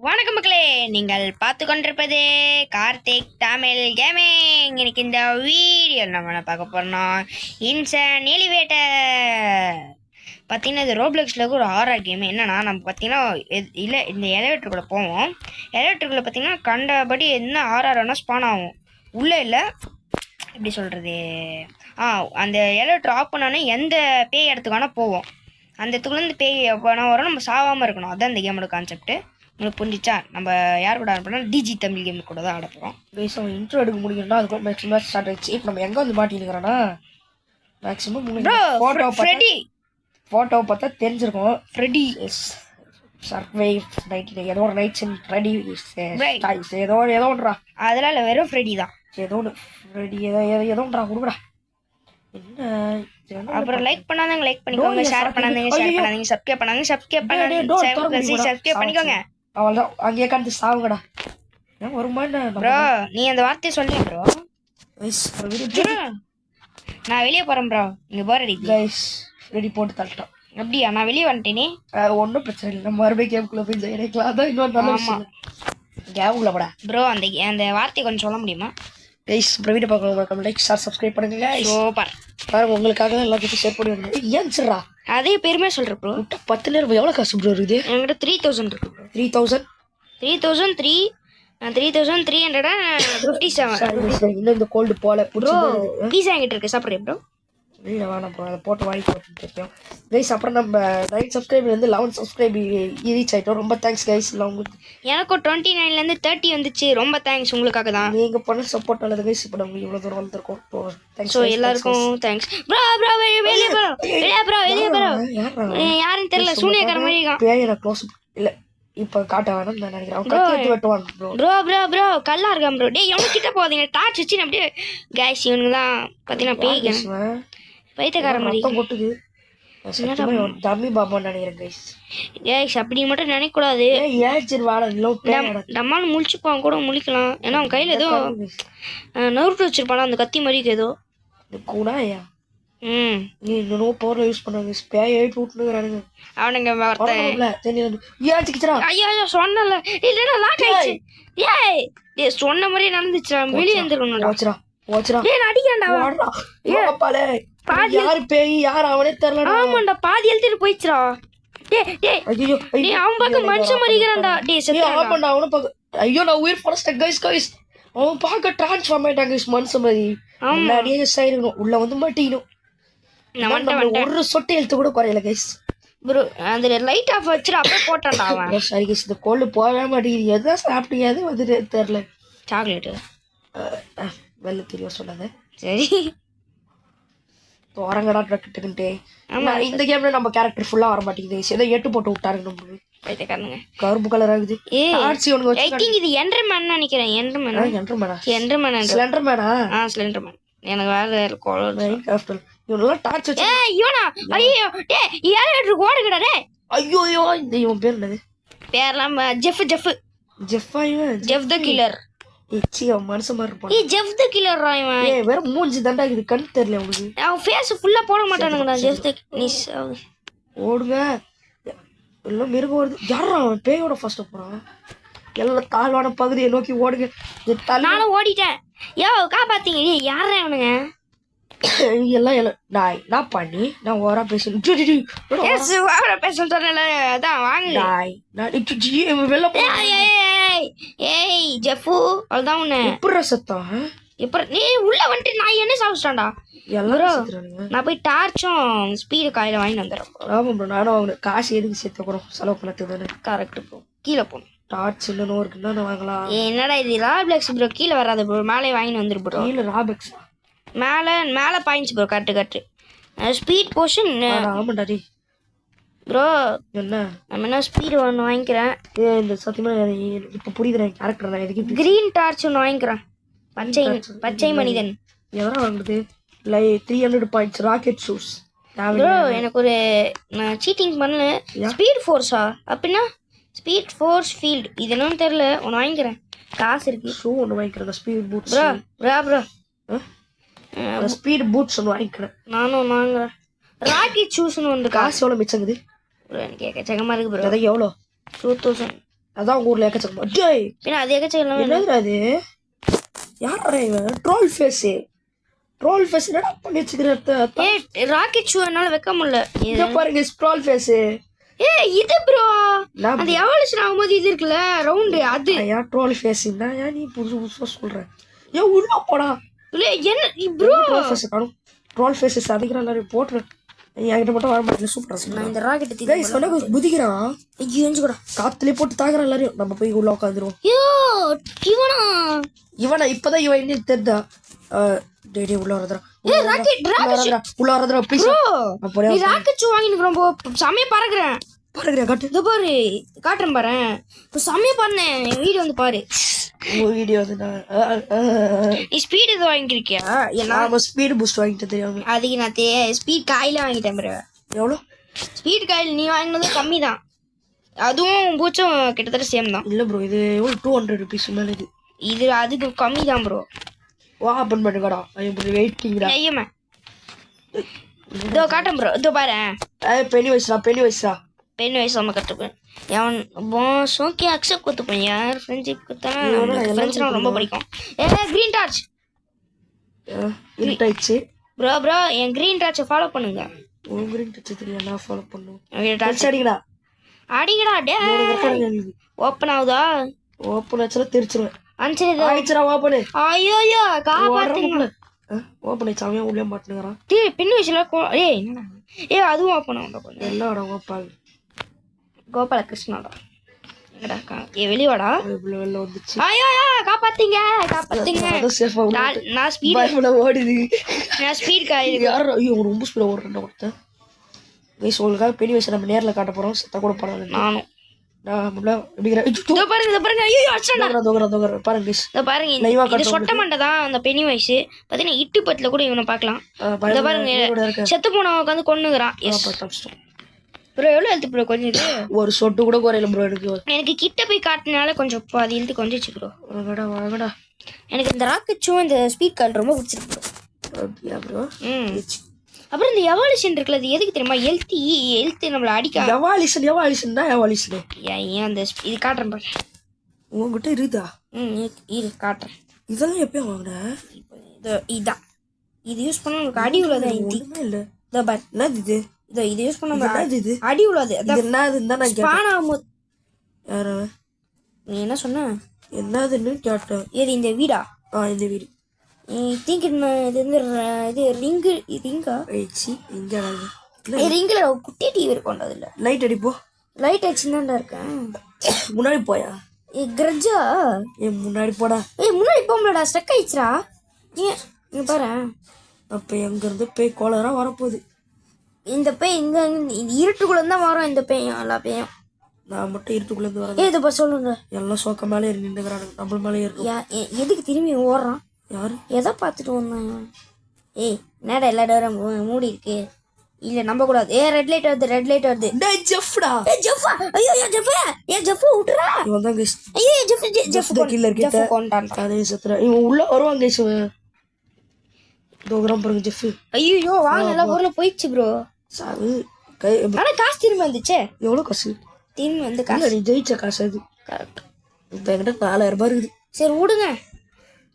வணக்கம் மக்களே, நீங்கள் பார்த்து கொண்டிருப்பது கார்த்திக் தமிழ் கேமிங். இன்னைக்கு இந்த வீடியோ நம்ம என்ன பார்க்க போறோம்னா இன்சன் எலிவேட்டர். பார்த்தீங்கன்னா இது ரோப்ளெக்ஸில் ஒரு ஹாரர் கேம். என்னன்னா நம்ம பார்த்தீங்கன்னா இல்லை இந்த எலிவேட்டருக்குள்ளே போவோம். எலிவேட்டருக்குள்ளே பார்த்தீங்கன்னா கண்டபடி என்ன ஹாரர்னா ஸ்பான் ஆகும். உள்ளே இல்லை எப்படி சொல்கிறது, அந்த எலிவேட்டர் ஆஃப் பண்ணோன்னே எந்த பேய் இடத்துக்கு வேணால் போவோம். அந்த இடத்துக்குள்ளேருந்து பேய் வேணால் வரும், நம்ம சாவாமல் இருக்கணும். அதுதான் இந்த கேமோட கான்செப்ட்டு. உங்களுக்கு புரிஞ்சிச்சா? நம்ம யார் கூட ஆட டிஜி தமிழ் கேம் கூட தான் ஆட போகிறோம். பேஸ் அவன் இன்ட்ரோ எடுக்க முடியும்னா அதுக்கு மேக்ஸிமம் ஸ்டார்ட் ஆயிடுச்சு. இப்போ நம்ம எங்கே வந்து மாட்டினுக்கிறோன்னா மேக்ஸிமம் ஃபோட்டோவை பார்த்தா தெரிஞ்சிருக்கும். ஃப்ரெடி சர்வைவ் நைட் ஏதோ ஒரு நைட்ஸ் இன் ஃப்ரெடி ஏதோ ஒன்றா. அதெல்லாம் இல்லை, வெறும் ஃப்ரெடி தான். ஏதோ ஒன்று ஃப்ரெடி ஏதோ ஒன்றா கொடுக்குறா. என்ன அப்புறம் லைக் பண்ணாதவங்க லைக் பண்ணிக்கோங்க, ஷேர் பண்ணாதவங்க ஷேர் பண்ணாதீங்க, சப்ஸ்கிரைப் பண்ணிக்கோங்க. அவள்தான் அங்கேயே காந்து சாவுங்கடா. ஒரு மாதிரி ப்ரோ நீ அந்த வார்த்தையை சொல்லி ப்ரோ. நான் வெளியே போறேன் ப்ரோ, இங்க போர் அடிக்குது. கைஸ் ரெடி போட்டு தள்ளிட்டோம். அப்படியா? நான் வெளியே வந்துட்டேனே. ஒன்றும் பிரச்சனை இல்லை, நம்ம மறுபடியும் கேமுக்குள்ள போய் ஜெயிக்கலாம். அதான் இன்னொரு நல்ல விஷயம். கேமுக்குள்ள போடா ப்ரோ. அந்த வார்த்தையை கொஞ்சம் சொல்ல முடியுமா? கைஸ் அப்புறம் வீடியோ பார்க்கலாம், லைக் ஷேர் சப்ஸ்கிரைப் பண்ணுங்க. சூப்பர். பாருங்க உங்களுக்காக தான் எல்லாத்துக்கும் ஷேர் பண்ணி வந்தேன். ஏன் சொல்றா அதே பெருமையா சொல்கிறேன் ப்ரோ. 10 நேரம் எவ்வளோ காசு ப்ரோ இருக்குது? என்கிட்ட 3000 இருக்கு ப்ரோ. 3357. இன்னும் இந்த கோல்டு போல ப்ரோ. பீஸா என்கிட்ட இருக்கு, சாப்பிட்றேன் ப்ரோ. இல்லை வேணாம் ப்ரோ, அதை போட்டு வாங்கிட்டு கைஸ். அப்புறம் நம்ம 9 சப்ஸ்கிரைபர் வந்து 11 சப்ஸ்கிரைப் ரீச் ஆகிட்டோம். ரொம்ப தேங்க்ஸ் கைஸ். இல்லை உங்களுக்கு எனக்கும் 29லேருந்து 30 வந்துச்சு. ரொம்ப தேங்க்ஸ், உங்களுக்காக தான். நீங்கள் பண்ண சப்போர்ட் நல்லது கைஸ். இப்போ நம்ம இவ்வளோ தூரம் வந்திருக்கோம். ஸோ எல்லாருக்கும் தேங்க்ஸ் ப்ரோ. யாருன்னு தெரியல, சூனியக்கார மாதிரி இருக்கான். பேய் எனக்கு க்ளோஸ் இல்லை இப்போ காட்ட வேணும்னு நான் நினைக்கிறேன். வெட்டுவான் ப்ரோ கல்லா இருக்கான் ப்ரோ. டேய் எவனு கிட்ட போகாதீங்க, டார்ச் வச்சு அப்படியே கைஸ். இவனுங்க தான் பார்த்தீங்கன்னா பேய்க்கு பைத்தியக்கார மாதிரி கொட்டுது. டம்மி பாபான்னு நினைக்கிறேன் கைஸ். கைஸ் அப்படி மட்டும் நினைக்கக்கூடாது. நம்மளால முழிச்சுப்பான் கூட முழிக்கலாம். ஏன்னா அவன் கையில் ஏதோ நறுட்டு வச்சிருப்பானா, அந்த கத்தி மாதிரி ஏதோ கூடாயா. நீ இன்னும் பவர்ல யூஸ் பண்ணாங்க ஸ்பேய் ஏட் விட்டுனுறானுங்க அவனுங்க. ஐயோ சொன்னல, இல்லடா லாக் ஆயிடுச்சு. ஏய் சொன்ன மாதிரியே நடந்துச்சுடா. வெளியே வந்துருக்கணும்டா. ஓச்சரா ஓச்சரா. ஏய் அடிக்கடா. ஓப்பாலே யார் பேய் யார் அவனே தெரியலடா. ஆமாடா, பாதி எழுதிட்டு போயிடுச்சுடா. டேய் ஐயோ டேய் அவன் பார்க்க மனுஷன் மாதிரிங்கறான்டா. டேய் செத்துடா. ஆமாடா அவன பார்க்க. ஐயோ நான் உயிர் ஃபர்ஸ்ட் கைஸ். அவன் பார்க்க ட்ரான்ஸ்ஃபார்ம் ஆயிட்டாங்க மனுஷன் மாதிரி. முன்னாடியே சைடுணும் உள்ள வந்து மாட்டிக்கணும். ஒரு சொட்டு எழுத்து கூட குறையல கைஸ். ப்ரோ அந்த லைட் ஆஃப் வச்சுட்டு அப்படியே போட்டான்டா அவன். சரி கைஸ், இந்த கோல்டு போகவே மாட்டேங்குது. எதான் சாப்பிட்டீங்க அது வந்துட்டு தெரியல. சாக்லேட்டு வெள்ள தெரியும் சொன்னது. சரி உரங்கடா டக்குன்ட்டு. இந்த கேம்ல நம்ம கேரக்டர் ஃபுல்லா வர மாட்டேங்குது. ஏதோ 8 போட்டு விட்டாருங்க நம்மளுக்கு. கருப்பு கலர் ஆகுது. இது எண்டர்மேன் நினைக்கிறேன். எண்டர்மேனா ஸ்லெண்டர்மேன். எனக்கு வேற இவனெல்லாம் டார்ச் வச்சு இவனா. ஐயோ டேய் ஏழு ஓடுங்கடா. டேய் ஐயோ இந்த இவன் பேர் என்னது? பேர்லாம் ஜெஃப் தி கில்லர். ஏச்சி அவன் மனுஷன் மாதிரி இருப்பான். ஜெஃப் தி கில்லர் ரா இவன். ஏய் வேற மூஞ்சி தண்டா இது கண் தெரியல உங்களுக்கு. அவன் ஃபேஸ் ஃபுல்லா போட மாட்டானுங்கடா. ஜெஃப் தி ஓடுங்க எல்லாம் மிருகம் வருது. யாரா அவன் பேயோட ஃபர்ஸ்ட் போறான். எல்லாம் தாழ்வான பகுதியை நோக்கி ஓடுங்க. நானும் ஓடிட்டேன். யோ காப்பாத்தீங்க. யாரா இவனுங்க? எல்லாம் நான் பண்ணி நான் ஓரா பேசணும். அதான் வாங்க. ஏய் ஜெஃபு அவ்வளோதான் உன்னை எப்படி சத்தம் இப்போ நீ உள்ள வந்துட்டு நான் என்ன சாப்பிட்டான்டா எல்லாரும். நான் போய் டார்ச்சும் ஸ்பீடு காயில வாங்கிட்டு வந்துடுறேன். ஆமாம் ப்ரோ, நானும் அவங்க காசு எதுக்கு சேர்த்து போகிறோம் செலவு பண்ணது தானே. Correct bro. கீழே போகணும். டார்ச் இன்னும் இருக்குன்னா வாங்கலாம். என்னடா இது ராப்ளெக்ஸ் ப்ரோ. கீழே வராது ப்ரோ, மேலே வாங்கிட்டு வந்துரு ப்ரோ. கீழே ராப்ளெக்ஸ் மேலே points bro. Correct speed portion. ஆமாண்டா டி ப்ரோ. என்ன நம்ம என்ன ஸ்பீடு ஒன்று வாங்கிக்கிறேன். இந்த சத்தியமாக இப்போ புரியுது கேரக்டர். நான் எதுக்கு கிரீன் டார்ச் ஒன்று வாங்கிக்கிறேன். பச்சை மனிதன் எதனா வாங்குறது? 300 பாயிண்ட்ஸ் ராக்கெட் ஷூஸ் ப்ரோ. எனக்கு ஒரு நான் சீட்டிங் பண்ணல. ஸ்பீட் ஃபோர்ஸா அப்படின்னா ஸ்பீட் ஃபோர்ஸ் ஃபீல்டு இது என்னன்னு தெரியல. ஒன்று வாங்கிக்கிறேன். காசு இருக்கு. ஷூ ஒன்று வாங்கிக்கிறேன். Speed boots bro speed boots ஒன்று வாங்கிக்கிறேன். நானும் வாங்குறேன். ராக்கெட் ஷூஸ்னு ஒன்று. காசு எவ்வளோ மிச்சங்குது? ப்ரோ எனக்கு எக்கச்சக்கமாக இருக்கு ப்ரோ. அது எவ்வளோ? 2000. அதான் உங்க ஊர்ல எக்கச்சக்கமா டேய் பின்ன அது எக்கச்சக்கம் என்னது அது யாரா இவன் ட்ரோல் ஃபேஸ் என்னடா பண்ணி வச்சுக்கிற ராக்கெட் ஷூ என்னால வைக்க முடியல இத பாருங்க ட்ரோல் ஃபேஸ் இது ப்ரோ அந்த எவல்யூஷன் ஆகும்போது இது இருக்குல்ல ரவுண்ட் அது ஏன் ட்ரோல் ஃபேஸ் ஏன் நீ புதுசா சொல்ற ஏன் உள்ள போடா இல்ல என்ன ப்ரோ ட்ரோல் ஃபேஸ் அதிகமா எல்லாரும் போட்டுரு என்கிட்ட மட்டும் வர மாட்டேன் சூப்பரா நான் இந்த ராக்கெட் கைஸ் சொன்னா குதிக்கிறான் ஐயோ எஞ்சு கூட காத்துலயே போட்டு தாக்குறான் எல்லாரையும் நம்ம போய் உள்ள உட்காந்துருவோம் இவனா இப்பதான் இவன் என்ன தெரிதா டேடி உள்ள வரதுடா உள்ள வரதுடா ப்ளீஸ் நீ ராக்கெட் ஷூ வாங்கி ரொம்ப சமய பறக்குறேன் காட்டு இது பாரு காட்டுறேன் பாரு இப்போ சமய பண்ணேன் என் வீடியோ வந்து பாரு வீடியோ வந்து நீ ஸ்பீட் இது வாங்கிருக்கியா நான் ஸ்பீடு பூஸ்ட் வாங்கிட்டு தெரியாம அதுக்கு நான் ஸ்பீட் காயில வாங்கிட்டேன் ப்ரோ எவ்வளோ ஸ்பீட் காயில் நீ வாங்கினது கம்மி தான் அதுவும் பூச்சும் கிட்டத்தட்ட சேம் தான் இல்லை ப்ரோ இது எவ்வளோ 200 rupees மேலே இது அதுக்கு கம்மி தான் ப்ரோ வா ஓப்பன் பண்ணுங்கடா ஐயோ வெயிட்டிங்டா ஐயம்மா இதோ காட்டுறேன் ப்ரோ இதோ பாரு பெனி வயசுடா பெண் வயசு நம்ம கற்றுப்பேன் எவன் சோக்கி அக்செப்ட் கொடுத்துப்பேன் யார் ஃப்ரெண்ட்ஷிப் கொடுத்தா ஃப்ரெண்ட்ஸ்லாம் ரொம்ப பிடிக்கும் க்ரீன் டார்ச் இருட்டாயிடுச்சு ப்ரோ என் க்ரீன் டார்ச்சை ஃபாலோ பண்ணுங்க க்ரீன் டார்ச் தெரியும் நான் ஃபாலோ பண்ணுவேன் டார்ச் அடிங்கடா டே ஓப்பன் ஆகுதா ஓப்பன் ஆச்சுனா தெரிச்சிருவேன் ஆயிடுச்சுடா ஓப்பன் ஐயோ காப்பாத்துங்க ஓப்பன் ஆயிடுச்சு அவன் உள்ளே மாட்டுங்கிறான் பின் வயசுல அதுவும் ஓப்பன் ஆகும் எல்லா ஓப்பாங்க கோபாலகிருஷ்ணாடா எங்கடா வெளிவாடா வெளில வந்துச்சு ஐயோ காப்பாத்தீங்க நான் ஸ்பீட் ஓடுது நான் ஸ்பீட் காய் யாரும் ஐயோ ரொம்ப ஸ்பீடா ஓடுறேன் ஒருத்தன் வயசு உங்களுக்காக பெரிய வயசு நம்ம நேரில் காட்ட போறோம் செத்த கூட பரவாயில்ல நானும் அந்த பெனி வயசு பாத்தீங்கன்னா இட்டு பத்துல கூட இவனை பாக்கலாம் பாருங்க செத்து போன உட்காந்து கொன்னுகிறான் ப்ரோ எவ்வளோ எழுத்து ப்ரோ கொஞ்சம் ஒரு சொட்டு கூட குறையில ப்ரோ எனக்கு கிட்ட போய் காட்டினால கொஞ்சம் அது எழுத்து கொஞ்சிச்சு ப்ரோ வாங்கடா எனக்கு இந்த ராக்கெட் ஷூ இந்த ஸ்பீட் கால் ரொம்ப பிடிச்சிருக்கு ப்ரோ அப்புறம் இந்த எவால்யூஷன் இருக்குல்ல அது எதுக்கு தெரியுமா எழுத்து நம்மள அடிக்க எவால்யூஷன் ஏன் அந்த இது காட்டுறேன் பாரு உங்ககிட்ட இருக்குதா இது காட்டுறேன் இதெல்லாம் எப்பயும் வாங்கின இதான் இது யூஸ் பண்ணா உங்களுக்கு அடி உள்ளதா இல்லை இதோ பாரு என்னது இது யூஸ் பண்ண அடி உள்ளது நீ என்ன சொன்ன என்னதுன்னு கேட்டேன் இது இந்த வீடா இந்த வீடு திங்க் இது வந்து இது ரிங்கு ரிங்கா ரிங்கில் குட்டி டிவி இருக்கும் அதுல லைட் அடிப்போ லைட் அடிச்சுதான்டா இருக்கேன் முன்னாடி போயா கிரஜா முன்னாடி போடா முன்னாடி போக முடியாடா ஸ்டக் ஆயிடுச்சுடா நீ பாரு அப்போ எங்கேருந்து பேய் கோளரா வரப்போகுது இந்த பேய் இந்த இருட்டுக்குள்ள தான் வரும் இந்த பேயும் எல்லா பேயும் நான் மட்டும் இருட்டுக்குள்ளேருந்து வரேன் இதுப்பா சொல்லுங்க எல்லாம் சோக்க மேலே நின்றுக்கிறானுங்க நம்ம மேலே இருக்கு எதுக்கு திரும்பி ஓடுறான் யாரு எதை பார்த்துட்டு வந்தாங்க என்னடா எல்லா டோரும் மூடி இருக்கு இல்ல நம்ப கூடாது ரெட் லைட் வருது டேய் ஜெஃப்டா ஜெஃபா ஐயோ ஜெஃப் விட்டுறா இவன் தான் கைஸ் ஐயோ ஜெஃப் கில்லர் கிட்ட அதே சத்ரா இவன் உள்ள வருவான் கைஸ் தோகரம் பாருங்க ஜெஃப் ஐயோ வாங்க எல்லாம் ஊர்ல போயிடுச்சு ப்ரோ சாவு ஆனா காசு திரும்பி வந்துச்சே எவ்வளவு காசு திரும்பி வந்து காசு நீ ஜெயிச்ச காசு அது கரெக்ட் இப்போ என்கிட்ட 4000 ரூபாய் இருக்குது சரி விடுங்க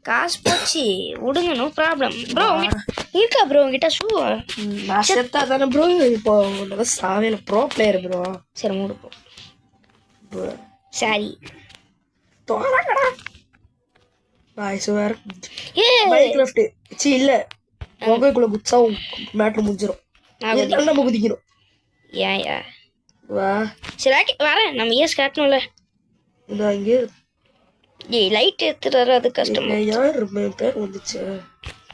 காசு போச்சு விடுங்க நோ ப்ராப்ளம் ப்ரோ இருக்கா ப்ரோ உங்ககிட்ட ஷூ நான் செத்தா தானே ப்ரோ இப்போ உன்னோட சாவையில் ப்ரோ பிளேயர் ப்ரோ சரி மூடு ப்ரோ சரி தோறாங்கடா பாய்ஸ் வேற மைக்ராஃப்ட் சி இல்ல உங்களுக்குள்ள குச்சா மேட்ரு முடிஞ்சிடும் நம்ம குதிக்கிறோம் ஏன் வா சரி வரேன் நம்ம ஏஸ் காட்டணும்ல இதோ இங்கே லைட் எடுத்துட்டு அது கஷ்டம் யார் பேர் வந்துச்சு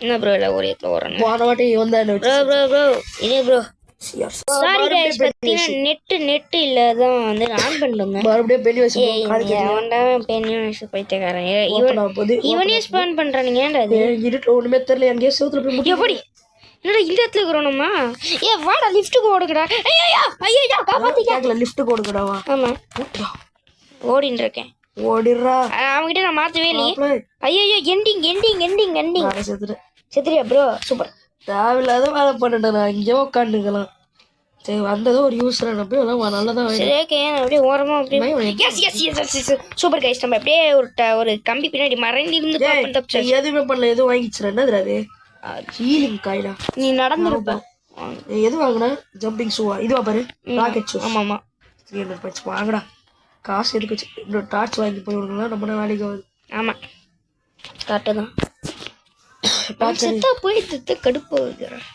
என்ன ப்ரோ இல்லை ஒரு இடத்துல வரேன் போன வாட்டி வந்தானே ப்ரோ இதே ப்ரோ சாரி கைஸ் பார்த்தீங்கன்னா நெட் இல்லை தான் வந்து ஆன் பண்ணிடுங்க மறுபடியும் பெனி வயசு அவன்டா பெனி வயசு பைத்தியக்காரன் இவனே ஸ்பான் பண்ணுறானுங்க ஏன்டா அது இருட்டு ஒன்றுமே தெரியல எங்கேயோ செவுத்துல போய் முடியும் எப்படி என்னடா இந்த இடத்துல இருக்கிறோம்மா வாடா லிஃப்ட்டுக்கு ஓடுங்கடா ஐயோ காப்பாத்திக்க லிஃப்ட்டுக்கு ஓடுங்கடாவா ஆமாம் ஓடின்னு இருக்கேன் ஓடிடுறா அவங்ககிட்ட நான் மாற்றவே இல்லையே ஐயோ எண்டிங் செத்துறியா ப்ரோ சூப்பர் தேவையில்லாத வேலை பண்ணிட்டேன் நான் இங்கே உட்காந்துக்கலாம் சரி வந்ததும் ஒரு யூஸ் நம்பி எல்லாம் நல்லதா சரி ஓகே அப்படியே ஓரமா அப்படியே எஸ் சூப்பர் கைஸ் நம்ம அப்படியே ஒரு கம்பி பின்னாடி மறைந்து இருந்து பாப்போம் தப்பிச்சு எதுவுமே பண்ணல எதுவும் வாங்கிச்சுற என்னது அது ஹீலிங் காயிலா நீ நடந்துருப்ப எது வாங்கினா ஜம்பிங் ஷூவா இதுவா பாரு ராக்கெட் ஷூ ஆமா 300 பச்சு வாங்கடா காசு எதுக்கு வச்சு இன்னொரு டார்ச் வாங்கி போய் விடுங்களா நம்ம வேலைக்கு ஆகுது ஆமா கரெக்டு தான் செத்தா போயிட்டு கடுப்பு வைக்கிறேன்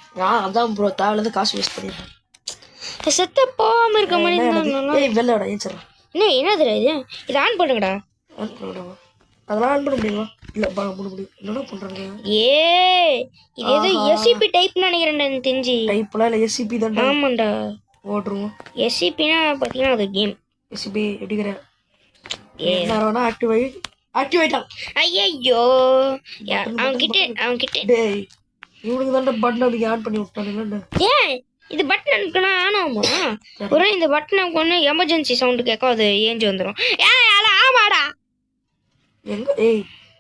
அதான் ப்ரோ தேவையில்லாத காசு வேஸ்ட் பண்ணிடுறேன் செத்த போகாம இருக்க மாதிரி வெள்ளடா ஏன் என்னது இது இது ஆன் பண்ணுங்கடா அதெல்லாம் ஆன் பண்ண முடியுமா இல்ல பண்ண முடியும் என்னடா பண்றாங்க இது ஏதோ எஸ்சிபி டைப் நினைக்கிறேன்டா எனக்கு தெரிஞ்சு டைப்லாம் இல்ல எஸ்சிபி தான் ஆமாண்டா ஓடுறோம் எஸ்சிபினா பாத்தீங்கன்னா அது கேம் எஸ்சிபி எப்படிங்கற என்னடா ஆக்டிவேட்டா ஐயோ அவன் கிட்ட டேய் இவனுக்கு தான் பட்டன் அதுக்கு ஆன் பண்ணி விட்டானுங்க இது பட்டன் அனுப்புனா ஆனாமா ஒரு இந்த பட்டன் அனுப்புனா எமர்ஜென்சி சவுண்ட் கேட்கும் அது ஏஞ்சி வந்துடும் ஆமாடா எங்க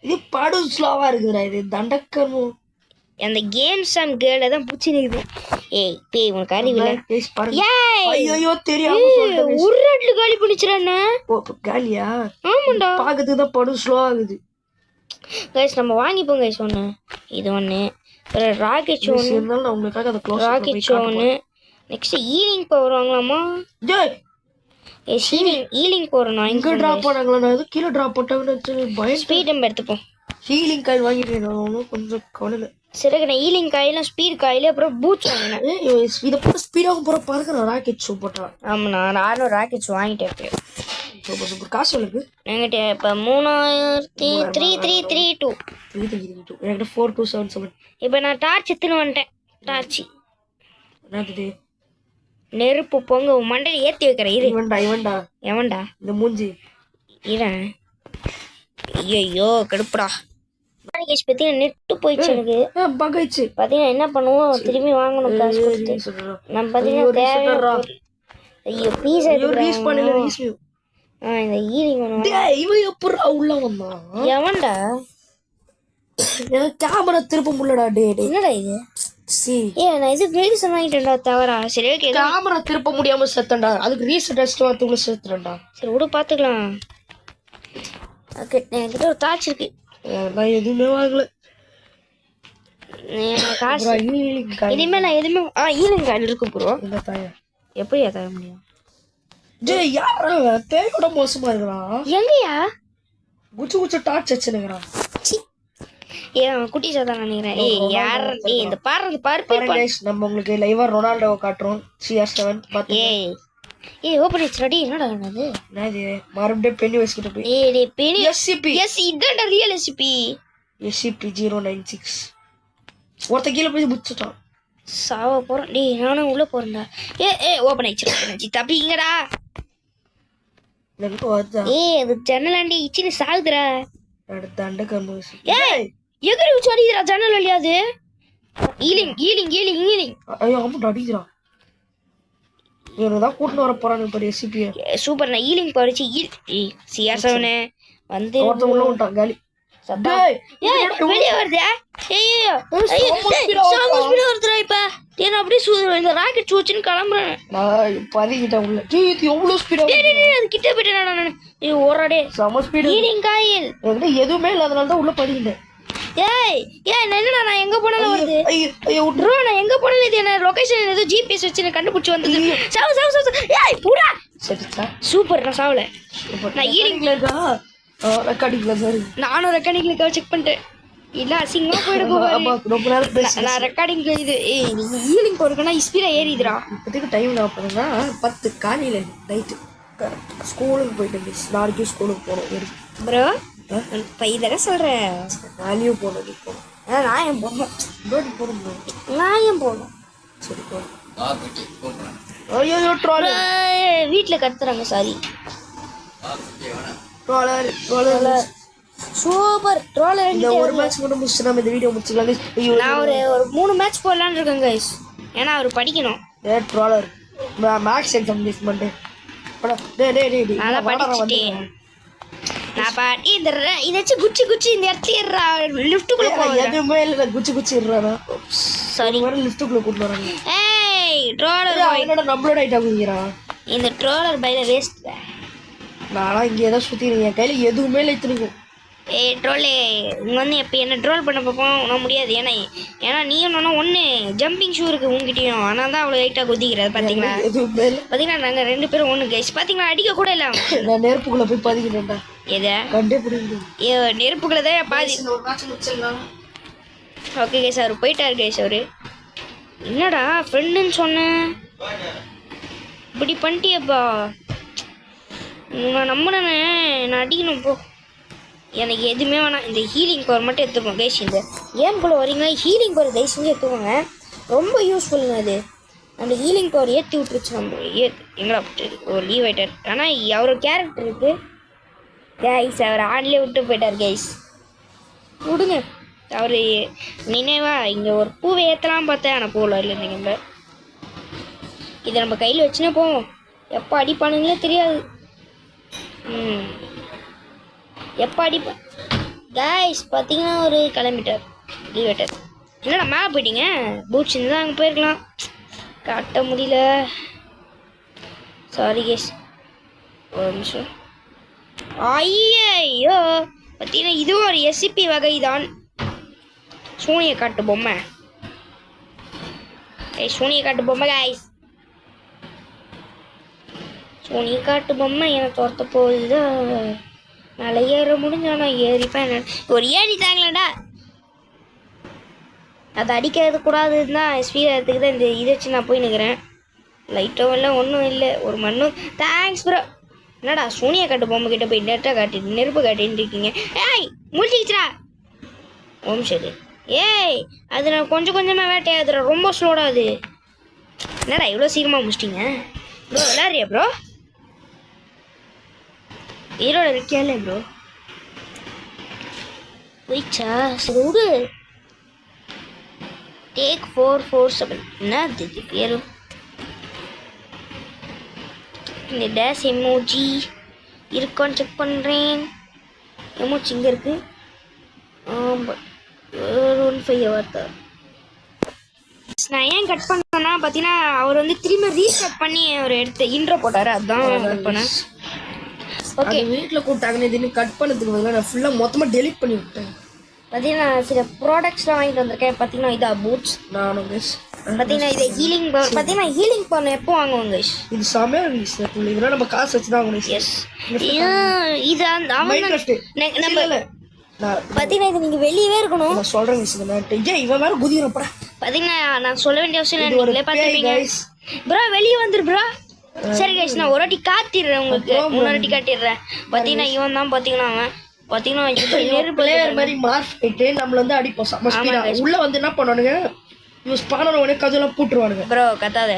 இது பாடு ஸ்லோவா இருக்குதுடா இது தண்டக்கமும் அந்த கேம்ஸ் அண்ட் கேர்ல தான் பூச்சி நிக்குது பேய் உனக்கு அறிவில்ல ஐயோ தெரியாம ஒரு ரெட்ல காலி பண்ணிச்சுறானே காலியா ஆமாண்டா பாக்கிறதுக்கு தான் பாடு ஸ்லோ ஆகுது கைஸ் நம்ம வாங்கிப்போம் கைஸ் ஒன்று இது ஒன்று ராக்கெட் ஷோ இருந்தாலும் உங்களுக்காக அதை க்ளோஸ் ராக்கெட் ஷோ ஒன்று நெக்ஸ்ட் ஈலிங் பவர் வாங்கலாமா ஈலிங் பவர் நான் இங்க டிராப் பண்ணாங்களா அது கீழ டிராப் போட்டாங்கன்னு ஸ்பீட் நம்ம எடுத்துப்போம் ஹீலிங் காயில் வாங்கிட்டேன் கொஞ்சம் கவலை சரி நான் ஈலிங் காயிலும் ஸ்பீட் காயில அப்புறம் பூட்ஸ் வாங்கினேன் இதை போட்டு ஸ்பீடாக போகிற பாருங்க நான் ராக்கெட் ஷூ போட்டேன் ஆமாம் நான் 600 ராக்கெட் ஷூ வாங்கிட்டேன் இப்போ காசு எவ்வளோக்கு என்கிட்ட இப்போ 3332 என்கிட்ட 4277 இப்போ நான் டார்ச் எடுத்துன்னு வந்துட்டேன் டார்ச் என்னது நெருப்பு பொங்க மண்டையில் ஏற்றி வைக்கிறேன் இரு எவன்டா இந்த மூஞ்சி இவன் ஐயோ கடுப்புடா பார்த்தீங்கன்னா நெட்டு போயிடுச்சு எனக்கு பகைச்சு பார்த்தீங்கன்னா என்ன பண்ணுவோம் திரும்பி வாங்கணும் காசு கொடுத்து நம்ம பார்த்தீங்கன்னா தேவை ஐயோ ப்ளீஸ் இந்த ஈலிங் இவன் எப்படா உள்ள வந்தான் எவன்டா கேமரா திருப்ப முடியலடா என்னடா இது நான் இது மெடிசன் வாங்கிட்டேன்டா தவறா சரி ஓகே கேமரா திருப்ப முடியாம செத்தண்டா அதுக்கு ரீசெட் டெஸ்ட் வரதுக்குள்ள செத்துறேன்டா சரி விடு பார்த்துக்கலாம் ஓகே என்கிட்ட ஒரு டார்ச் இருக்கு நான் எதுவுமே வாங்கல காசு இனிமே நான் எதுவுமே ஈலிங் காயில் இருக்கு ப்ரோ இந்த தாயா எப்படி தர முடியும் யாரா பேயோட மோசமா இருக்கிறான் எங்கயா குச்சு டார்ச் வச்சுனுங்கிறான் குட்டி சாதான் நினைக்கிறேன் யார் இந்த பாரு நம்ம உங்களுக்கு லைவா ரொனால்டோவை காட்டுறோம் CR7 ஓபன் ஆயிடுச்சுடி என்னடா அது என்னது மறுபடியும் பெனி வச்சுக்கிட்டு போய் டேய் பெனி SCP இதான்டா ரியல் SCP-096 ஒருத்த கீழ போய் முச்சிட்டான் சாவ போறேன் டேய் நானும் உள்ள போறேன்டா ஓபன் ஆயிடுச்சு தப்பிங்கடா எனக்கு வந்தா அது ஜன்னலாண்டி இச்சினு சாகுதுடா அடுத்த அண்ட கம்பு எகிரி உச்சு அடிக்குதுடா ஜன்னல் வழியாது ஈலிங் ஐயோ ஆமாடா அடிக்கிறான் இவனதான் கூட்டிட்டு வர போறானு பாரு SCP சூப்பர் நான் ஈலிங் பறிச்சு CR7 வந்து ஒருத்த உள்ள விட்டான் காலி வெளியே வருது நான் அப்படியே இந்த ராக்கெட் சூச்சுன்னு கிளம்புறேன் நான் பதுக்கிட்டேன் உள்ள எவ்வளவு ஸ்பீடா அது கிட்ட போயிட்டேன் நான் ஓராடே செம ஸ்பீடு ஈலிங் காயில் என்கிட்ட எதுவுமே இல்லாதனால தான் உள்ள பதுக்கிட்டேன் என்னடா நான் எங்க போனாலும் வருது ப்ரோ நான் எங்க போனாலும் இது என்ன லொகேஷன் ஏதோ GPS வச்சு கண்டுபிடிச்சு வந்தது பூரா சூப்பர் நான் சாவல நான் ஈலிங்ல இருக்கா ரெக்கார்டிங்ல நானும் ரெக்கார்டிங்ல செக் பண்ணிட்டேன் இல்ல அசிங்கமா போயிடுங்க நான் ரெக்கார்டிங்ல இது நீங்க ஈலிங் போறதுனா ஸ்பீடா ஏறிதுடா இப்போதைக்கு டைம் நான் பண்ணுங்க 10 காலையில நைட்டு ஸ்கூலுக்கு போயிட்டு நாளைக்கு ஸ்கூலுக்கு போகணும் ப்ரோ இதெல்லாம் சொல்றேன் வேலையும் போனது நான் ஏன் போகணும் சரி ஐயோ வீட்டுல கத்துறாங்க சாரி சூப்பர் ட்ரோலர் இந்த ஒரு மேட்ச் மட்டும் முடிச்சு நம்ம இந்த வீடியோ முடிச்சுக்கலாம் நான் ஒரு 3 மேட்ச் போடலான்னு இருக்கேன் கைஸ் ஏன்னா அவர் படிக்கணும் ட்ரோலர் மேக்ஸ் எக்ஸாம் மிஸ் பண்ணிட்டேன் நான் படிச்சுட்டேன் நான் பாட்டி இதாச்சும் குச்சி இந்த இடத்துல லிஃப்ட்டுக்குள்ள போகிறேன் எதுவுமே இல்லை குச்சி இருறானா சாரி லிஃப்ட்டுக்குள்ள கூட்டு வராங்க ஏய் ட்ரோலர் பாய் என்னடா நம்மளோட ஐட்டா குதிக்கிறான் இந்த ட்ரோலர் பைல வேஸ்ட் நானா இங்கே ஏதோ சுற்றிடுங்க என் கையில் எதுவுமே இல்லை இத்தனைக்கும் ஏய் ட்ரோலே உங்க வந்து எப்போ என்ன ட்ரோல் பண்ண பார்ப்போம் உன முடியாது ஏன்னா நீ ஒன்று ஜம்பிங் ஷூ இருக்கு உங்ககிட்டயும் ஆனால் தான் அவ்வளோ லைட்டாக குதிக்கிறது பார்த்தீங்களா எதுவுமே இல்லை பார்த்தீங்களா நாங்கள் 2 பேரும் ஒன்று கைஸ் பார்த்தீங்களா அடிக்க கூட இல்லை நான் நெருப்புக்குள்ளே போய் பதிக்கிட்டேன்டா எதை கண்டே பிடிக்குது நெருப்புக்குள்ள தான் பாதி ஒரு மேட்ச் முடிச்சிடலாம் ஓகே கைஸ் அவர் போயிட்டாரு கைஸ் அவரு என்னடா ஃப்ரெண்டுன்னு சொன்னேன் இப்படி பண்ணிட்டியப்பா நான் நம்பினே நான் அடிக்கணும் போ எனக்கு எதுவுமே வேணாம் இந்த ஹீலிங் பவர் மட்டும் எடுத்துக்கோங்க கைஸ் இந்த கேம்குள்ளே வரீங்களா ஹீலிங் பவர் தயவு செஞ்சு எடுத்துக்கோங்க ரொம்ப யூஸ்ஃபுல்லுங்க அது அந்த ஹீலிங் பவர் ஏற்றி விட்டுருச்சு நம்ம எங்களா ஒரு லீவ் ஆகிட்டார் ஆனால் அவரோட கேரக்டர் இருக்குது கைஸ் அவர் ஆன்லேயே விட்டு போயிட்டார் கைஸ் விடுங்க அவர் நினைவா இங்கே ஒரு பூவை ஏற்றலாம் பார்த்தேன் ஆனால் போகல இல்லை இந்த கேமில் இதை நம்ம கையில் வச்சுனே போவோம் எப்போ அடிப்பானுங்களே தெரியாது எப்போ அடிப்பா கைஸ் பார்த்தீங்கன்னா ஒரு கிளம்பிட்டார் லீவேட்டர் என்னடா மேலே போயிட்டீங்க பூட்ஸ் இருந்தால் அங்கே போயிருக்கலாம் காட்ட முடியல சாரி கைஸ் ஒரு நிமிஷம் ஐயோ பார்த்தீங்கன்னா இதுவும் ஒரு எஸ்சிபி வகை தான் சூனிய காட்டு பொம்மை சூனிய காட்டு பொம்மை கைஸ் சூனிய காட்டு பொம்மை எனக்கு துரத்த போகுது மேலே ஏற முடிஞ்சா நான் ஏறிப்பேன் ஒரு ஏறி தாங்களேடா அதை அடிக்கிறது கூடாதுன்னு தான் ஸ்பீடுக்கு தான் இந்த இதை வச்சு நான் போய் நிற்கிறேன் லைட்டும் இல்லை ஒன்றும் இல்லை ஒரு மண்ணும் தேங்க்ஸ் ப்ரோ என்னடா சூனியா காட்டு பொம்மை கிட்ட போய் நெட்டாக காட்டிட்டு நெருப்பு காட்டின்னு இருக்கீங்க ஏய் முடிச்சிக்கிச்சா ஓம் சரி ஏய் அது நான் கொஞ்சம் கொஞ்சமாக வேட்டையாதுற ரொம்ப ஸ்லோடாக அது என்னடா இவ்வளோ சீக்கிரமாக முடிச்சிட்டிங்க ப்ரோ விளாட்றியா ப்ரோ ஈரோட இருக்கியாலே ப்ரோ போயிச்சா சரி விடு டேக் 447 என்ன இது பேரு இந்த டேஸ் எமோஜி இருக்கான்னு செக் பண்ணுறேன் எமோஜி இங்கே இருக்கு 15 வார்த்தை நான் ஏன் கட் பண்ணேன்னா பார்த்தீங்கன்னா அவர் வந்து திரும்ப ரீஸ்டார்ட் பண்ணி அவர் எடுத்து இன்ட்ரோ போட்டார் அதுதான் கட் பண்ணேன் ஓகே வீட்டில் கூப்பிட்டாங்கன்னு இதுன்னு கட் பண்ணதுக்கு பதிலாக நான் ஃபுல்லாக மொத்தமாக டெலிட் பண்ணி விட்டேன் பார்த்தீங்கன்னா சில ப்ராடக்ட்ஸ்லாம் வாங்கிட்டு வந்திருக்கேன் பார்த்தீங்கன்னா இதா பூட்ஸ் நானும் கைஸ் பார்த்தீங்கன்னா இதை ஹீலிங் பார்த்தீங்கன்னா ஹீலிங் பண்ண எப்போ வாங்குவாங்க இது செமையாக இருந்துச்சு இதெல்லாம் நம்ம காசு வச்சு தான் வாங்கணும் எஸ் இது அந்த அவன் நம்ம பார்த்தீங்கன்னா இது நீங்கள் வெளியவே இருக்கணும் நான் சொல்கிறேன் மிஸ் ஏன் இவன் வேறு குதிக்கிறப்படா பார்த்தீங்கன்னா நான் சொல்ல வேண்டிய அவசியம் இல்லை நீங்களே பார்த்துருப்பீங்க ப்ரோ வெளியே வந்துரு ப்ரோ சரி கைஸ் நான் ஒரு வாட்டி காத்திடுறேன் உங்களுக்கு இன்னொரு வாட்டி காட்டிடுறேன் பார்த்தீங்கன்னா இவன் தான் பார்த்தீங்கன்னா அவன் பார்த்தீங்கன்னா பிளேயர் மாதிரி மார்க் போயிட்டு நம்மள வந்து அடிப்போம் செம்ம ஸ்பீடா உள்ள வந்து என்ன பண்ணுவானுங்க இவன் ஸ்பானர் உடனே கதெல்லாம் போட்டுருவானுங்க ப்ரோ கத்தாத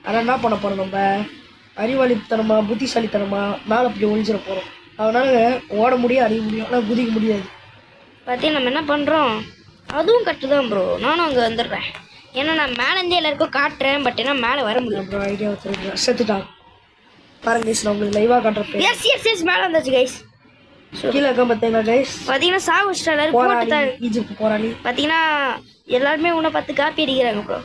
ஆனால் என்ன பண்ண போறோம் நம்ம அறிவாளித்தனமா புத்திசாலித்தனமா மேலே போய் ஒழிஞ்சிட போறோம் அதனால ஓட முடியும் அடிக்க முடியும் ஆனால் குதிக்க முடியாது பார்த்தீங்கன்னா நம்ம என்ன பண்ணுறோம் அதுவும் கட்டு தான் ப்ரோ நானும் அங்கே வந்துடுறேன் ஏன்னா நான் மேலேருந்தே எல்லாருக்கும் காட்டுறேன் பட் ஏன்னா மேலே வர முடியும் ப்ரோ ஐடியா தெரியும் செத்துட்டான் பாருங்க கைஸ் நான் உங்களுக்கு லைவாக காட்டுறேன் எஸ் மேலே வந்தாச்சு கைஸ் கீழே இருக்க பார்த்தீங்களா கைஸ் பார்த்தீங்கன்னா சாகுஸ்டா எல்லாரும் போட்டு ஈஜிப்ட் போராளி பார்த்தீங்கன்னா எல்லாருமே உன்னை பார்த்து காப்பி அடிக்கிறாங்க ப்ரோ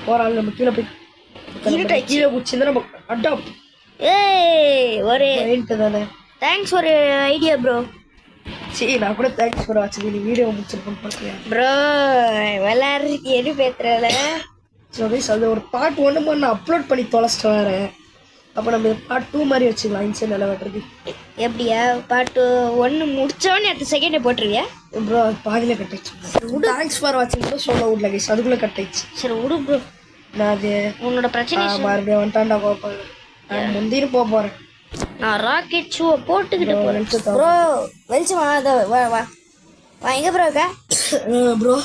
போராளி நம்ம கீழே போய் கீழே குச்சிருந்தா நம்ம அட்டம் ஏய் ஒரு தானே தேங்க்ஸ் ஒரு ஐடியா ப்ரோ சரி நான் கூட தேங்க்ஸ் ஃபார் வாட்சிங் நீ வீடியோ முடிச்சிருக்கேன் பார்த்தியா ப்ரோ விளையாடுறதுக்கு எது பேத்துறல ஸோ கைஸ் அது ஒரு பார்ட் 1 மாதிரி நான் அப்லோட் பண்ணி தொலைச்சிட்டு வரேன் அப்போ நம்ம பார்ட் 2 மாதிரி வச்சுக்கலாம் இன்சைட் நல்லா வெட்டுறது எப்படியா பார்ட் 1 முடிச்சோன்னு அடுத்த செகண்டே போட்டுருவியா ப்ரோ அது பாதியில் கட் ஆயிடுச்சு தேங்க்ஸ் ஃபார் வாட்சிங் கூட சொல்ல விடல கைஸ் அதுக்குள்ளே கட் ஆயிடுச்சு சரி விடு ப்ரோ நான் அது உன்னோட பிரச்சனை மறுபடியும் வந்துட்டான்டா கோப்பாங்க நான் முந்தின்னு போக போகிறேன் நான் ராக்கெட் ஷூவை போட்டுக்கிட்டு போகிறேன் ப்ரோ வெளிச்சமா வா வா வா எங்கே ப்ரோ இருக்கா ப்ரோ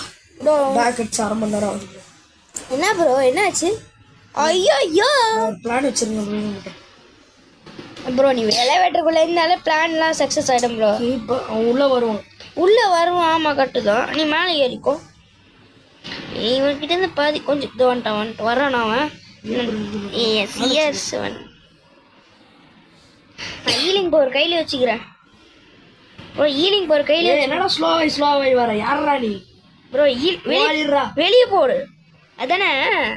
ப்ரோ பேக் அடிச்சு 1/2 மணி நேரம் ஆகுது என்ன ப்ரோ என்னாச்சு ஐயோ ஐயோ பிளான் வச்சிருக்கேன் ப்ரோ நீ வேலை வெட்டுறக்குள்ள இருந்தாலே பிளான்லாம் சக்ஸஸ் ஆகிடும் ப்ரோ இப்போ அவன் உள்ளே வருவான் ஆமாம் கட்டு தான் நீ மேலே ஏறிக்கோ இவன்கிட்ட பாதி கொஞ்சம் இது வந்துட்டான் வரான் அவன் சிஎஸ் நான் ஹீலிங் பவர் கையில் வச்சுக்கிறேன் ப்ரோ ஹீலிங் பவர் கையில் என்னடா ஸ்லோவாகி வர யாரா நீ ப்ரோ வெளியே போடு அதானே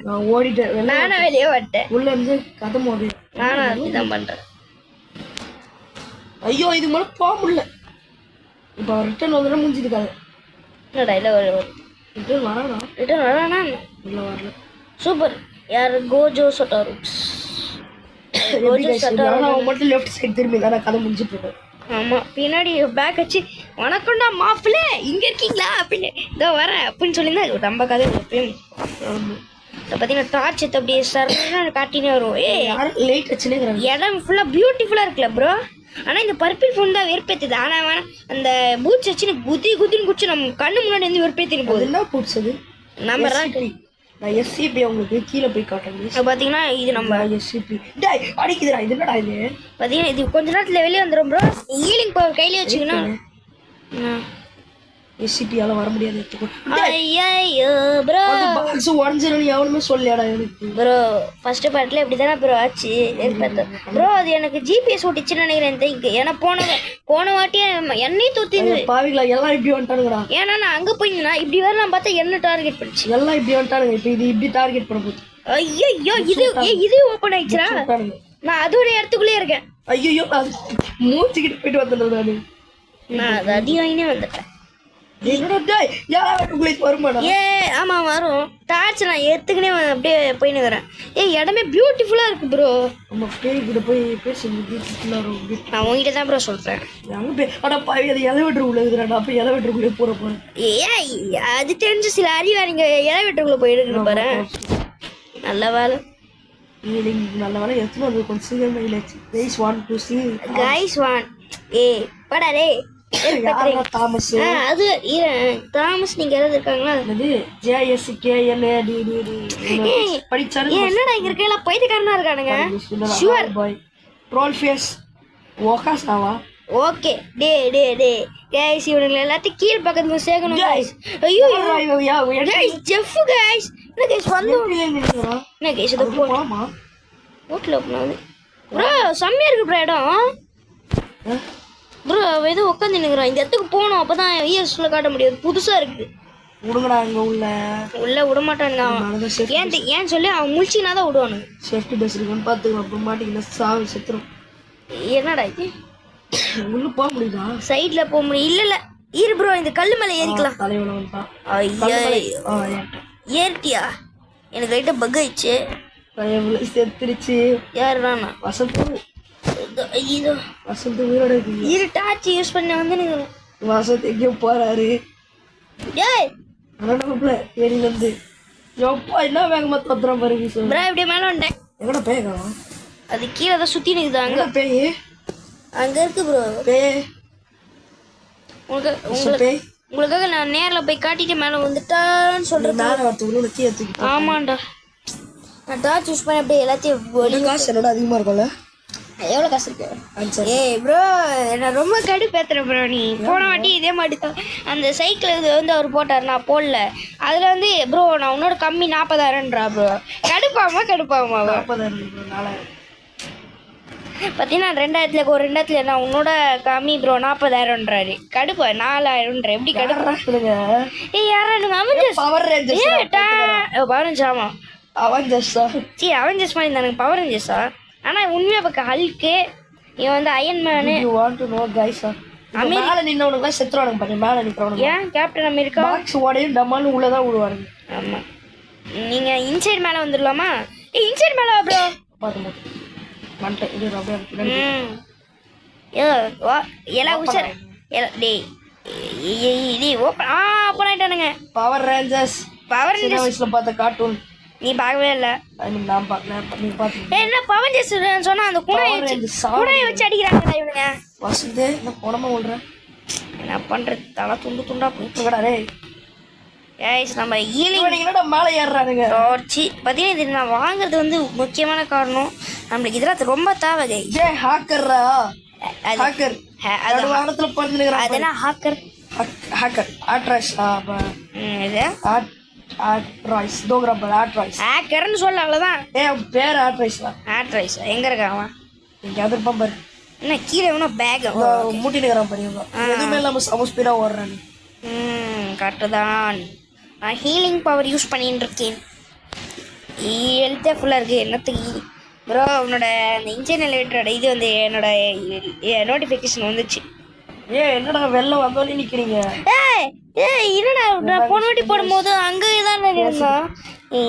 நான் ஓடிட்டேன் நானும் வெளியே வந்துட்டேன். உள்ள இருந்து கதை மோடி. நானும் அப்படிதான் பண்றேன். ஐயோ இது மேல போக முடியல. இப்போ ரிட்டர்ன் வந்துட முடிஞ்சிருக்காது. என்னடா இல்லை ரிட்டர்ன் வரானா? ரிட்டர்ன் வரானா? உள்ள வரல. சூப்பர். யார் கோஜோ சட்டாருக்ஸ். அவன் மட்டும் லெஃப்ட் சைடு திரும்பி தான் கதை முடிஞ்சிட்டு இருக்கேன். ஆமா பின்னாடி பேக் வச்சு வணக்கம்டா மாப்பிள்ள இங்க இருக்கீங்களா அப்படின்னு இதோ வரேன் அப்படின்னு சொல்லியிருந்தா இது நம்ம கதை எப்பயும். பார்த்தீங்கன்னா டார்ச் எடுத்து அப்படியே சரண காட்டினே வரும். லைட் வச்சுனே இடம் ஃபுல்லாக பியூட்டிஃபுல்லாக இருக்குல்ல ப்ரோ. ஆனால் இந்த பர்பிள் ஃபோன் தான் வெறுப்பேற்றுது. ஆனால் வேணா அந்த பூச்சி வச்சு குதின்னு குச்சி நம்ம கண்ணு முன்னாடி வந்து வெறுப்பேற்றின்னு போகுது. என்ன பூச்சது? நம்ம நான் எஸ்சிபி உங்களுக்கு கீழே போய் காட்டுறேன். பார்த்தீங்கன்னா இது நம்ம எஸ்சிபி அடிக்குதுடா. இது என்னடா இது? பார்த்தீங்கன்னா இது கொஞ்ச நேரத்தில் வெளியே வந்துடும் ப்ரோ. ஹீலிங் பவர் கையிலே வச்சுக்கணும். எஸ்சிபியால வர முடியாது. ஐயோ ப்ரோ பாக்ஸ் உடஞ்சிரும் எவனுமே சொல்லலையாடா எனக்கு. ப்ரோ ஃபர்ஸ்ட் பார்ட்ல இப்படி தானே ப்ரோ ஆச்சு. ப்ரோ அது எனக்கு ஜிபிஎஸ் ஓட்டிச்சுன்னு நினைக்கிறேன். ஏன்னா போன வாட்டியே என்னையும் தூத்திது. பாவிங்களா எல்லாம் இப்படி வந்துட்டானுங்கடா. ஏன்னா நான் அங்கே போயிருந்தேன் இப்படி வரலாம் பார்த்தா என்ன டார்கெட் பண்ணிச்சு. எல்லாம் இப்படி வந்துட்டானுங்க. இப்போ இது இப்படி டார்கெட் பண்ண போகுது. ஐயோ இது ஓப்பன் ஆயிடுச்சுடா. நான் அதோட இடத்துக்குள்ளே இருக்கேன். ஐயோ மூச்சுக்கிட்டு போயிட்டு வந்துடுறேன். நான் அது அதிகமாகினே வந்துட்டேன். ஆமா வரும் டார்ச் நான் எடுத்துக்கினே அப்படியே போயினுக்கிறேன். இடமே பியூட்டிஃபுல்லா இருக்கு ப்ரோ. நம்ம பேய் கூட போய் பேசி நான் உங்ககிட்ட தான் ப்ரோ சொல்றேன். எலவேட்டர் உள்ள இருக்கிறான். அப்ப எலவேட்டருக்குள்ளே போறேன். அது தெரிஞ்சு சில அறிவாரிங்க எலவேட்டருக்குள்ள போயிருக்கு பாரு. நல்ல வேலை நல்ல வேலை எத்தனை வந்து கொஞ்சம் சீக்கிரமா கைஸ் வான் படா டே தாமஸ். அது தாமஸ் நீங்க யாராவது இருக்காங்களா? படிச்சாரு. என்னடா இங்க இருக்க பைத்தியக்காரனா இருக்கானுங்க. ஷுவர் பாய் ட்ரோல்ஃபியஸ் ஓகாசாவா. ஓகே டே गाइस இவனுங்க எல்லாத்தையும் கீழ பக்கத்துல சேக்கணும் गाइस. ஐயோ गाइस ஜெஃப் गाइस என்ன गाइस வந்து என்ன गाइस இது போலாமா? ஓட்ல போனாது ப்ரோ. செம்மையா இருக்கு ப்ரோ இடம். ப்ரோ ஏதோ உட்காந்து நிற்கிறோம். இந்த இடத்துக்கு போகணும். அப்போ தான் இயர்ஸில் காட்ட முடியாது. புதுசாக இருக்குது. விடுங்கடா இங்கே உள்ள விட மாட்டானுங்க. ஏன் சொல்லி அவன் முழிச்சினா தான் விடுவானுங்க. சேஃப்டி ட்ரெஸ் இருக்குன்னு பார்த்துக்கலாம். அப்புறம் மாட்டிங்கன்னா சாவி செத்துரும். என்னடா இது உள்ள போக முடியுதா? சைடில் போக முடியும். இல்லை இரு ப்ரோ இந்த கல் மேலே ஏறிக்கலாம். தலைவனை வந்துட்டான். ஏறிட்டியா? எனக்கு லைட்டாக பக் ஆயிடுச்சு. செத்துருச்சு. யார் வேணா வசந்த் வசந்த் உயிரோட இரு டார்ச் யூஸ் பண்ண வந்து நீங்கள் வசந்த் எங்கேயோ போறாரு. ஏய் ஏரியில இருந்து எப்பா என்ன வேகமா தத்துறான் பாருங்க. ப்ரோ இப்படியே மேலே வந்துட்டேன். எங்கட பேய்? அது கீழே தான் சுற்றி நிற்குது. அங்கே பேய் அங்கே இருக்கு ப்ரோ. பேய் உங்களுக்காக நான் நேரில் போய் காட்டிட்டு மேலே வந்துட்டான்னு சொல்கிறேன். மேலே வரத்துக்கு. ஆமாண்டா நான் டார்ச் யூஸ் பண்ணி அப்படியே எல்லாத்தையும். காசு என்னோட அதிகமாக இருக்கும்ல. எவ்வளோ காசு இருக்கு? ப்ரோ நான் ரொம்ப கடுப்பேத்துறேன் ப்ரோ. நீ போன வாட்டி இதே மாதிரி தான் அந்த சைக்கிள் இது வந்து அவர் போட்டார். நான் போடல. அதில் வந்து ப்ரோ நான் உன்னோட கம்மி 40,000ன்றா ப்ரோ. கடுப்பாமா 40,000 பார்த்தீங்கன்னா 2000 நான் உன்னோட கம்மி ப்ரோ 40,000ன்றாரு. கடுப்பா 4,000ன்ற எப்படி கடுப்பு? யாரா பவர் ரேஞ்சர்ஸ்? ஆமா அவெஞ்சர்ஸ் மாதிரி தானுங்க பவர் ரேஞ்சர்ஸா? ஆனால் உண்மையாக பார்க்க ஹல்க்கு இவன் வந்து அயன்மேனு. மேலே நின்னவனுக்குலாம் செத்துருவானுங்க பாரு. மேலே நிற்கிறவனுங்க ஏன் கேப்டன் அமெரிக்கா பாக்ஸ் உடையும் டம்மான்னு உள்ளதான் விடுவானுங்க. ஆமாம் நீங்கள் இன்சைட் மேலே வந்துடலாமா? இன்சைட் மேலே ப்ரோ பார்த்து வந்துட்டேன். இது அப்படியே எல்லாம் உசர் டேய் ஓப்பன் ஆகிட்டானுங்க. பவர் ரேஞ்சர்ஸ் வயசுல பார்த்த கார்ட்டூன் நீ பார்க்கவே இல்லை. நான் பார்க்க என்ன பவன் ஜெஸ் சொன்னா அந்த குடையை வச்சு அடிக்கிறாங்கடா இவனுங்க. வசந்தே நான் போனமா விடுறேன். என்ன பண்ணுறது தலை துண்டா போயிட்டுடா. நம்ம ஈலிங்கோட மேலே ஏறுறானுங்க. பார்த்தீங்கன்னா இது நான் வாங்குறது வந்து முக்கியமான காரணம். நம்மளுக்கு இதெல்லாம் ரொம்ப தேவை. ஹாக்கர்ரா ஹாக்கர் அது வாரத்துல பிறந்துருக்கிறான். அதெல்லாம் ஹாக்கர் ஹாக்கர் ஆட்ராய்ஸ். இது ஆட்ராய்ஸ் தோங்கறப்ப ஆட்ராய்ஸ் ஹேக்கர்னு சொல்ல அவ்வளவுதான். பேர் ஆட்ராய்ஸ் தான். ஆட்ராய்ஸ் எங்க இருக்கான் அவன்? இங்க அது பம்பர் என்ன கீழே எவனோ பேக் மூட்டினுக்கிறான் பாருங்க. எதுவுமே இல்லாம சம ஸ்பீடா ஓடுறானு. கரெக்டு தான். நான் ஹீலிங் பவர் யூஸ் பண்ணிட்டு இருக்கேன். ஹெல்த்தே ஃபுல்லாக இருக்குது என்னத்துக்கு ப்ரோ உன்னோட அந்த இன்ஜின் எலிவேட்டரோட இது வந்து என்னோட நோட்டிஃபிகேஷன் வந்துச்சு. என்னடா வெளில வந்தோடனே நிக்கிறீங்க? ஏய் என்னடா நான் போன வாட்டி போடும்போது அங்கே தான் இருந்தோம்.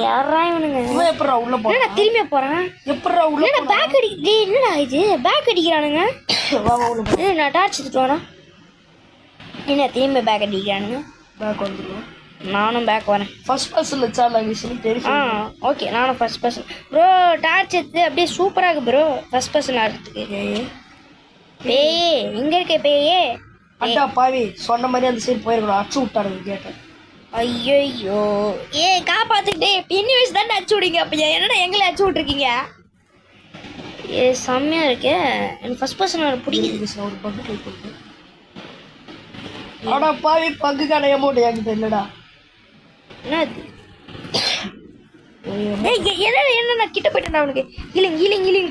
யாரா இவனுங்க? எப்படா உள்ள போறா? திரும்பிய போறேன். எப்படா உள்ள? பேக் அடி. என்னடா இது பேக் அடிக்கிறானுங்க? நான் டார்ச் எடுத்துட்டு வரேன். என்ன திரும்பி பேக் அடிக்கிறானுங்க? பேக் வந்துடும். நானும் பேக் வரேன். ஃபர்ஸ்ட் பர்சன்ல சார்ஜ் தெரியும். ஓகே நானும் ஃபர்ஸ்ட் பர்சன். ப்ரோ டார்ச் எடுத்து அப்படியே சூப்பராக இருக்கு ப்ரோ ஃபர்ஸ்ட் பர்சன் ஆடுறதுக்கு. பேயே எங்க இருக்க பேயே? அட்டா பாவி சொன்ன மாதிரி அந்த சைடு போயிருக்கணும். அச்சு விட்டாருங்க கேட்டேன். ஐயோ காப்பாத்துக்கிட்டே பின்னி வச்சு தான் அச்சு விடுங்க. அப்போ என்னடா எங்களை அச்சு விட்ருக்கீங்க? செம்மையா இருக்கே. எனக்கு ஃபர்ஸ்ட் பர்சன் பிடிக்குது. ஒரு பங்கு ட்ரை பண்ணுறேன். ஆனா பாவி பங்குக்கான அமௌண்ட் என்கிட்ட இல்லடா. என்ன நான் கிட்ட போயிட்டேன். அவனுக்கு ஹீலிங்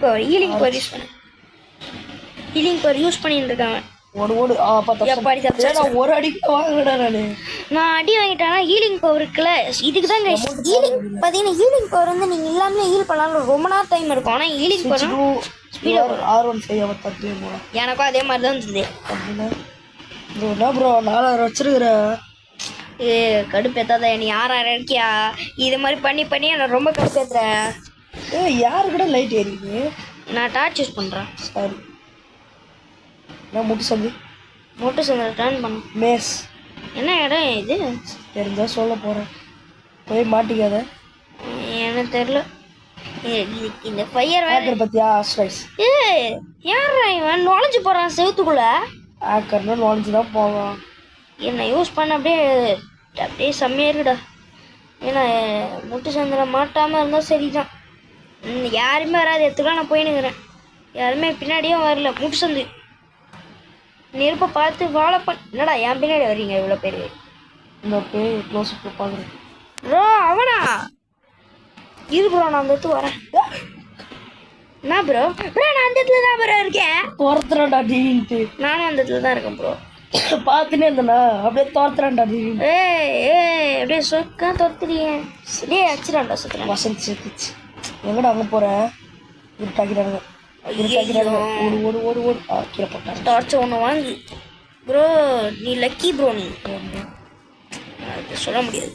பவர் யூஸ் பண்ணிட்டு இருக்காங்க. ஒரு அடிக்கு வாங்கடா நான் அடி வாங்கிட்டேன்னா ஹீலிங் பவர் இருக்குல்ல இதுக்கு தான் ஹீலிங் பார்த்தீங்கன்னா ஹீலிங் பவர் வந்து நீங்கள் இல்லாமலே ஹீல் பண்ணாலும் ரொம்ப நேரம் டைம் இருக்கும். ஆனால் ஹீலிங் பவர் எனக்கும் அதே மாதிரி தான் இருந்தது. ப்ரோ 4000 வச்சிருக்கிற கடுப்பேத்தாத நீ 6000 இருக்கியா? இது மாதிரி பண்ணி நான் ரொம்ப கடுப்பேத்துறேன். யாரு கூட லைட் எரியுது? நான் டார்ச் யூஸ் பண்ணுறேன். சாரி நான் முட்டு சந்தி டர்ன் பண்ண மேஸ் என்ன இடம் இது? தெரிஞ்சா சொல்ல போகிறேன். போய் மாட்டிக்காத. எனக்கு தெரில. இந்த ஃபயர் ஹேக்கர் பத்தியா ஸ்ட்ரைஸ்? யாரா இவன் நுழைஞ்சு போகிறான் செவுத்துக்குள்ள? ஹேக்கர்னா நுழைஞ்சு தான் போவான். என்னை யூஸ் பண்ண அப்படியே செம்மையாக இருக்குடா. ஏன்னா முட்டு சந்தில் மாட்டாமல் இருந்தால் சரிதான். யாருமே வராது எடுத்துக்கலாம். நான் போயினுக்கிறேன். யாருமே பின்னாடியும் வரல. முட்டு சந்து நெருப்பை பார்த்து என்னடா என் பின்னாடி வர்றீங்க இவ்வளோ பேர்? இந்த பேர் க்ளோஸ் பார்க்குறேன். ப்ரோ அவனா இது ப்ரோ நான் அந்த இடத்துக்கு வரேன். என்ன ப்ரோ நான் அந்த இடத்துல தான் ப்ரோ இருக்கேன். துரத்துறேன்டா டிவின்ட்டு. நானும் அந்த இடத்துல தான் இருக்கேன் ப்ரோ. பார்த்துனே இருந்தேண்ணா அப்படியே துரத்துறேன்டா டிவின். அப்படியே சொக்கா துரத்துறீங்க. சரியே அடிச்சிடான்டா சுற்றுறேன். வசந்த் சேர்த்துச்சு. எங்கடா அங்கே போகிறேன்? இருட்டாக்கிறாங்க. ஓடு கீழே போட்டாங்க. டார்ச் ஒன்று வாங்கி ப்ரோ நீ லக்கி ப்ரோ. நீ அது சொல்ல முடியாது.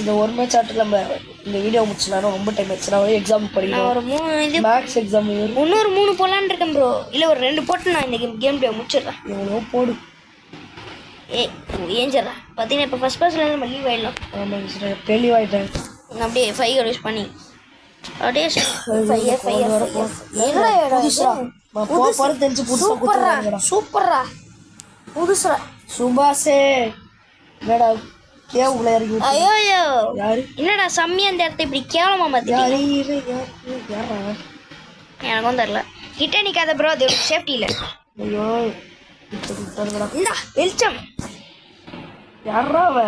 இந்த ஒரு மேட்ச் ஆட்டு நம்ம இந்த வீடியோ முடிச்சுனாலும் ரொம்ப டைம் ஆச்சு. நான் எக்ஸாம் படிக்கணும். ஒரு 3 மேக்ஸ் எக்ஸாம் இன்னொரு 3 போலான்னு இருக்கேன் ப்ரோ. இல்லை ஒரு 2 போட்டு நான் இந்த கேம் பிளே முடிச்சிடுறேன். எவ்வளோ போடு. ஏஞ்சிடறேன் பார்த்தீங்கன்னா இப்போ ஃபர்ஸ்ட் பர்சன்ல நம்ம லீவ் ஆகிடலாம். ஆமாம் தெளிவாயிட்டேன். அப்படியே ஃபைவ் யூஸ் பண்ணி அப்படியே சூப்பரா புதுசா சுபாஷே என்னடா கேவுக்குள்ள இறங்கி. ஐயோ யாரு என்னடா செம்மியா அந்த இடத்த இப்படி கேவலமா மாத்திட்டீங்க? எனக்கும் தெரியல. கிட்ட நிக்காத ப்ரோ அது சேஃப்டி இல்ல. ஐயோ இந்த வெளிச்சம் யாரா அவ?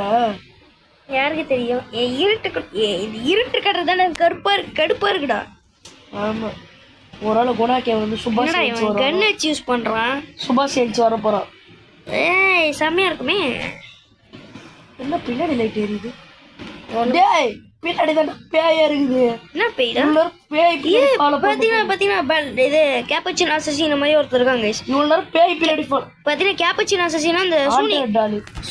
யாருக்கு தெரியும்? இருட்டு கட்டுறது தானே கடுப்பா இருக்குடா. ஆமா ஒரு ஆள் குணாக்கே வந்து சுபாஷ் கன் வச்சு யூஸ் பண்றான். சுபாஷ் எழுச்சி வர போறான். செம்மையா இருக்குமே. என்ன பின்னாடி லைட் எரியுது? டேய் பின்னாடி தான் பேயா இருக்குது. என்ன பேய்டா? பேய் பாத்தீங்கன்னா இது கேப்பச்சினோ அசசினோ மாதிரி ஒருத்தர் இருக்காங்க गाइस. இவ்வளவு நேரம் பேய் பின்னாடி பாத்தீங்கன்னா கேப்பச்சினோ அசசினோ அந்த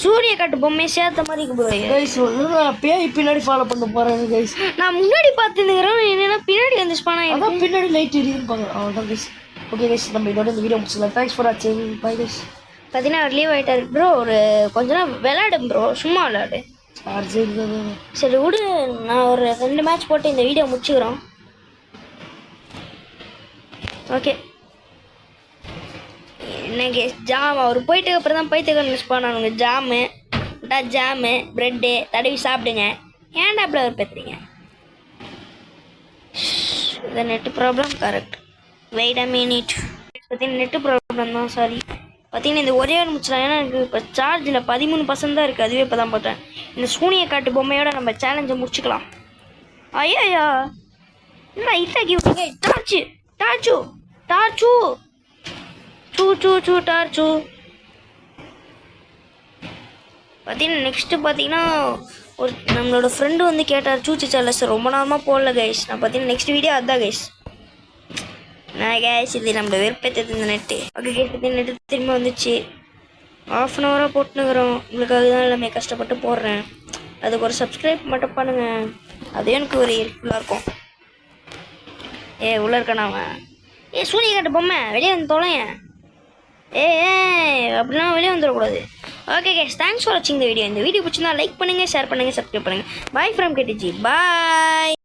சூரிய காட்டு பொம்மை சேர்த்த மாதிரி இருக்கு ப்ரோ. गाइस நான் பேய் பின்னாடி ஃபாலோ பண்ண போறேன் गाइस. நான் முன்னாடி பார்த்துக்கிறேன். என்னன்னா பின்னாடி வந்து ஸ்பானா அதான் பின்னாடி லைட் எரியுதுன்னு பாக்குறேன். அவ்வளவுதான் गाइस. ஓகே गाइस நம்ம இதோட இந்த வீடியோ முடிச்சலாம். தேங்க்ஸ் ஃபார் வாட்சிங். By guys. பாத்தீங்கன்னா லீவ் ஆயிட்டாரு ப்ரோ. ஒரு கொஞ்ச நேரம் விளையாடும் ப்ரோ. சும்மா விளையாடு. சரி விடு. நான் ஒரு 2 மேட்ச் போட்டு இந்த வீடியோ முடிச்சுக்கிறோம். ஓகே இன்னைக்கு ஜாம் அவர் போயிட்டு அப்புறம் தான் பைத்துக்கன் மிஸ் பண்ணானுங்க. ஜாமு ப்ரெட்டு தடவி சாப்பிடுங்க. ஏன்டா அப்படி அவர் பேசுறீங்க? இது net problem. Correct. Wait a minute. பார்த்தீங்கன்னா நெட்டு ப்ராப்ளம் தான். சாரி பார்த்தீங்கன்னா இந்த ஒரே ஒரு முடிச்சலாம். ஏன்னா எனக்கு இப்போ சார்ஜில் 13% தான் இருக்குது. அதுவே இப்போ தான் பார்த்தேன். இந்த சூனிய காட்டு பொம்மையோட நம்ம சேலஞ்சை முடிச்சுக்கலாம். ஐயா என்ன இட்டாக்கி விட்டீங்க? டார்ச்சு பார்த்தீங்கன்னா நெக்ஸ்ட்டு பார்த்தீங்கன்னா ஒரு நம்மளோட ஃப்ரெண்டு வந்து கேட்டார் சூச்சி சேலஸ் ரொம்ப நேரமாக போடல கைஸ். நான் பார்த்தீங்கன்னா நெக்ஸ்ட் வீடியோ அதுதான் கைஸ். நான் கைஸ் இது நம்மளோட வெறுப்பேற்றது இந்த நெட்டு. ஓகே கைஸ் பார்த்தீங்கன்னா நெட்டு திரும்ப வந்துச்சு. ½ அன் ஹவராக போட்டுனுக்குறோம். உங்களுக்காக தான் எல்லாமே கஷ்டப்பட்டு போடுறேன். அதுக்கு ஒரு சப்ஸ்கிரைப் மட்டும் பண்ணுங்கள். அதே எனக்கு ஒரு ஹெல்ப்ஃபுல்லாக இருக்கும். உள்ளே இருக்கானா அவன்? சூனிய கட்ட பொம்மை வெளியே வந்து தொலையன். அப்படின்னா வெளியே வந்துடக்கூடாது. ஓகே கேஸ், தேங்க்ஸ் ஃபார் வாட்சிங் இந்த வீடியோ. இந்த வீடியோ பிடிச்சிருந்தா லைக் பண்ணுங்கள், ஷேர் பண்ணுங்கள், சப்ஸ்கிரைப் பண்ணுங்கள். Bye from KDG. பாய்.